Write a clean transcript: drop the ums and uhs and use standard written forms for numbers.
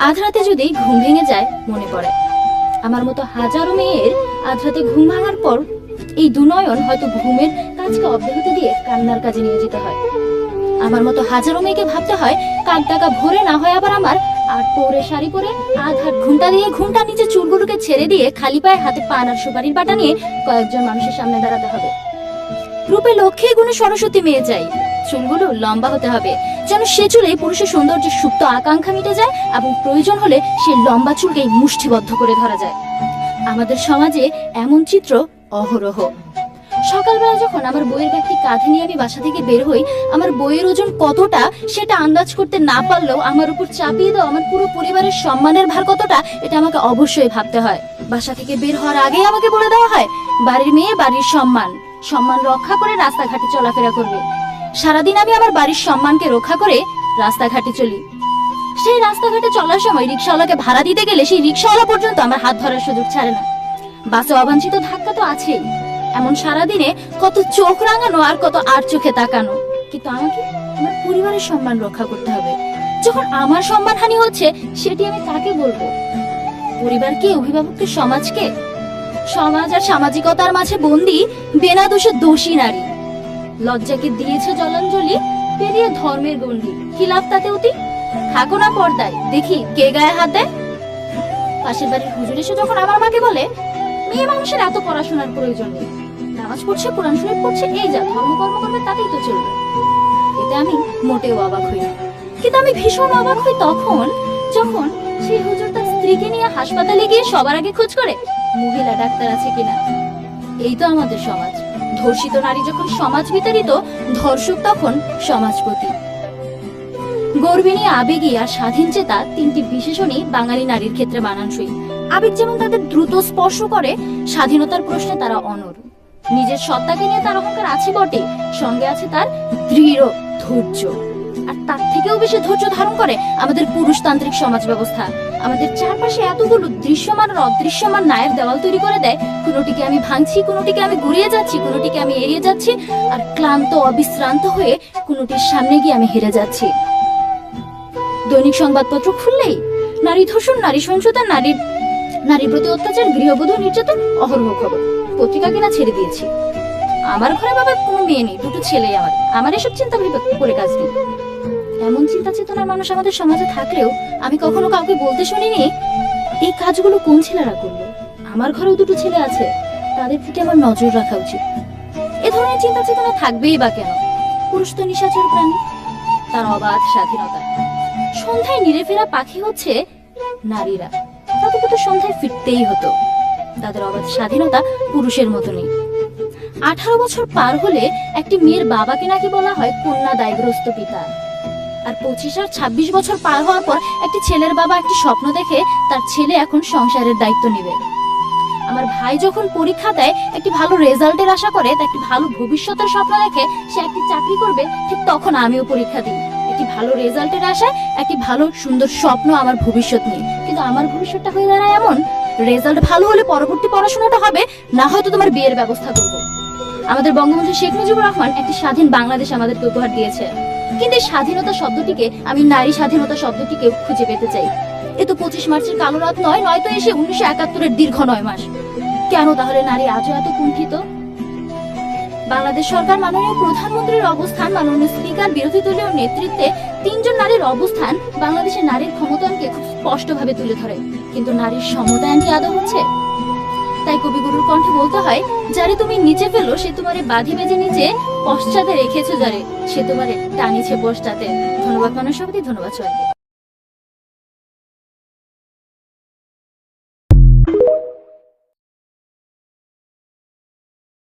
আধ রাতে যদি ঘুম ভেঙে যায় মনে পড়ে আমার মতো হাজারো মেয়ের আধ রাতে ঘুম ভাঙার পর এই দুনয়ন হয়তো ঘুমের কাজকে অব্যাহতি দিয়ে কান্নার কাজে নিয়োজিত হয়। আমার মতো হাজারো মেয়েকে ভাবতে হয় কাক ডাকা ভোরে না হয় আবার আমার আট পরে শাড়ি পরে আধ হাত ঘুমটা দিয়ে ঘুমটা নিচে চুলগুলোকে ছেড়ে দিয়ে খালি পায়ে হাতে পান আর সুপারির বাটা নিয়ে কয়েকজন মানুষের সামনে দাঁড়াতে হবে। রূপে লক্ষ্যে গুণে সরস্বতী মেয়ে চাই, চুলগুলো লম্বা হতে হবে যেন সে চুলে পুরুষের সৌন্দর্যের সুপ্ত আকাঙ্ক্ষা মিটে যায় এবং প্রয়োজন হলে সে লম্বা চুলকেই মুষ্টিবদ্ধ করে ধরা যায়। আমাদের সমাজে এমন চিত্র অহরহ। সকালবেলা যখন আমার বইয়ের ব্যাগটি কাঁধে নিয়ে আমি বাসা থেকে বের হই, আমার বইয়ের ওজন কতটা সেটা আন্দাজ করতে না পারলেও আমার উপর চাপিয়ে দাও আমার পুরো পরিবারের সম্মানের ভার কতটা এটা আমাকে অবশ্যই ভাবতে হয়। বাসা থেকে বের হওয়ার আগেই আমাকে বলে দেওয়া হয় বাড়ির মেয়ে বাড়ির সম্মান রক্ষা করে রাস্তাঘাটে চলাফেরা করবে। সারাদিন আমি আমার বাড়ির সম্মানকে রক্ষা করে রাস্তাঘাটে চলি। সেই রাস্তাঘাটে চলার সময় রিক্সাওয়ালাকে ভাড়া দিতে গেলে সেই রিক্সাওয়ালা পর্যন্ত আমার হাত ধরার সুযোগ ছাড়ে না। বাসে অবাঞ্ছিত ধাক্কা তো আছেই, এমন সারাদিনে কত চোখ রাঙানো আর কত আর চোখে তাকানো। কিন্তু আমাকে আমার পরিবারের সম্মান রক্ষা করতে হবে। যখন আমার সম্মানহানি হচ্ছে সেটি আমি কাকে বলবো? পরিবারকে, অভিভাবককে, সমাজকে? সমাজ আর সামাজিকতার মাঝে বন্দী বেনা দোষে দোষী নারী। লজ্জাকে দিয়েছে জলাঞ্জলি, পেরিয়ে ধর্মের গণ্ডি। কি লাভ তাতে অতি? থাকো না পর্দায়, দেখি কে গায়ে হাত দেয়। পাশের বাড়ির হুজুর এসে যখন আমার মাকে বলে মেয়ে মানুষের এত পড়াশোনার প্রয়োজন নেই, নামাজ পড়ছে, কোরআন শরীফ পড়ছে, এই যা ধর্মকর্ম করবে তাতেই তো চলবে, এতে আমি মোটেও অবাক হই না। কিন্তু আমি ভীষণ অবাক হই তখন যখন সেই হুজুর তার স্ত্রীকে নিয়ে হাসপাতালে গিয়ে সবার আগে খোঁজ করে মহিলা ডাক্তার আছে কিনা। এই তো আমাদের সমাজ। ধর্ষিত নারী যখন সমাজ বিতাড়িত, ধর্ষক তখন সমাজপতি। গর্বিণী, আবেগী আর স্বাধীন চেতা তিনটি বিশেষণই বাঙালি নারীর ক্ষেত্রে মানানসই। আবেগ যেমন তাদের দ্রুত স্পর্শ করে, স্বাধীনতার প্রশ্নে তারা অনড়। নিজের সত্তাকে নিয়ে তার অহংকার আছে বটে, সঙ্গে আছে তার দৃঢ় ধৈর্য। আর তার থেকেও বেশি ধৈর্য ধারণ করে আমাদের পুরুষতান্ত্রিক সমাজ ব্যবস্থা। আমাদের চারপাশে এতগুলো দৃশ্যমান আর অদৃশ্যমান নায়ের দেওয়াল তৈরি করে দেয়, কোনোটিকে আমি ভাঙছি, কোনোটিকে আমি গুড়িয়ে যাচ্ছি, কোনোটিকে আমি এড়িয়ে যাচ্ছি, আর ক্লান্ত অবিশ্রান্ত হয়ে কোনোটির সামনে গিয়ে আমি হেরে যাচ্ছি। দৈনিক সংবাদপত্র খুললেই নারী ধর্ষণ, নারী সহিংসতা, নারীর প্রতি অত্যাচার, গৃহবধূ নির্যাতন, অহরহ খবর। পত্রিকা কিনা ছেড়ে দিয়েছি। আমার ঘরে বাবা কোনো মেয়ে নেই, দুটো ছেলে। আমার এসব চিন্তা করে কাজ নেই। এমন চিন্তা চেতনার মানুষ আমাদের সমাজে থাকলেও আমি কখনো কাউকে বলতে শুনিনি এই কাজগুলো কোন ছেলেরা করলো। আমার ঘরেও দুটো ছেলে আছে, তাদের প্রতি আমার নজর রাখা উচিত। এ ধরনের চিন্তা চেতনা থাকবেই বা কেন? পুরুষ তো নিশাচর প্রাণী, তার অবাধ স্বাধীনতা। সন্ধ্যায় নিরে ফেরা পাখি হচ্ছে নারীরা, তাদেরকে তো সন্ধ্যায় ফিরতেই হতো। তাদের অবাধ স্বাধীনতা পুরুষের মতো নেই। 18 বছর পার হলে একটি মেয়ের বাবাকে নাকি বলা হয় কন্যা দায়গ্রস্ত পিতা। আর 25 আর 26 বছর পার হওয়ার পর একটি ছেলের বাবা একটি স্বপ্ন দেখে তার ছেলে এখন সংসারের দায়িত্ব নেবে। আমার ভাই যখন পরীক্ষা দেয়, একটি ভালো রেজাল্টের আশা করে, একটি ভালো ভবিষ্যতের স্বপ্ন দেখে সে একটি চাকরি করবে, ঠিক তখন আমিও পরীক্ষা দিই একটি ভালো রেজাল্টের আশায়, একটি ভালো সুন্দর স্বপ্ন আমার ভবিষ্যৎ নিয়ে। কিন্তু আমার ভবিষ্যৎটা হয়ে দাঁড়ায় এমন, রেজাল্ট ভালো হলে পরবর্তী পড়াশোনাটা হবে, না হয়তো তোমার বিয়ের ব্যবস্থা করবো। আমাদের বঙ্গবন্ধু শেখ মুজিবুর রহমান একটি স্বাধীন বাংলাদেশ আমাদেরকে উপহার দিয়েছে, কিন্তু এই স্বাধীনতা শব্দটিকে আমি নারী স্বাধীনতা শব্দটিকে খুঁজে পেতে চাই। এ তো 25 মার্চের কালো রাত নয়, নয়তো এসে 1971-এর দীর্ঘ 9 মাস। কেন তাহলে নারী আজও এত কুণ্ঠিত? বাংলাদেশ সরকার, মাননীয় প্রধানমন্ত্রীর অবস্থান, মাননীয় স্পিকার, বিরোধী দলীয় নেতৃত্বে 3 জন নারীর অবস্থান বাংলাদেশের নারীর ক্ষমতায়নকে খুব স্পষ্টভাবে তুলে ধরে। কিন্তু নারীর সমতায়ন কি আদৌ হচ্ছে? তাই কবিগুরুর কণ্ঠে বলতে হয়, যারে তুমি নিচে ফেলো সে তোমারে বাঁধি বেজে নিচে, পশ্চাতে রেখেছো যারে সে তোমারে টানিছে পশ্চাতে। ধন্যবাদ মাননীয় সভাপতি, ধন্যবাদ সবাইকে।